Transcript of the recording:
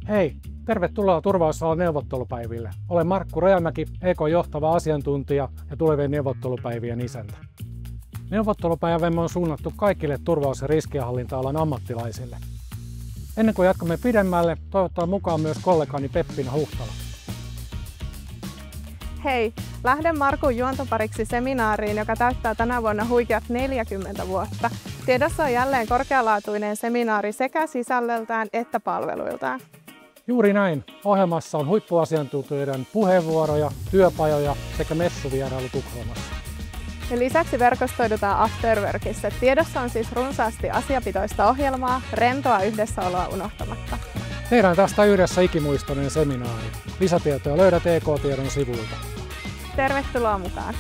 Hei, tervetuloa turvallisuusalan neuvottelupäiville. Olen Markku Rajamäki, EK:n johtava asiantuntija ja tulevien neuvottelupäivien isäntä. Neuvottelupäivämme on suunnattu kaikille turvallisuus- ja riskienhallinta-alan ammattilaisille. Ennen kuin jatkamme pidemmälle, toivotan mukaan myös kollegani Peppina Huhtala. Hei, lähden Markun juontopariksi seminaariin, joka täyttää tänä vuonna huikeat 40 vuotta. Tiedossa on jälleen korkealaatuinen seminaari sekä sisällöltään että palveluiltaan. Juuri näin. Ohjelmassa on huippuasiantuntijoiden puheenvuoroja, työpajoja sekä messuvierailu Tukholmassa. Ja lisäksi verkostoidutaan Afterworkissa. Tiedossa on siis runsaasti asiapitoista ohjelmaa, rentoa yhdessäoloa unohtamatta. Tehdään tästä yhdessä ikimuistoinen seminaari. Lisätietoja löydät EK-tiedon sivuilta. Tervetuloa mukaan!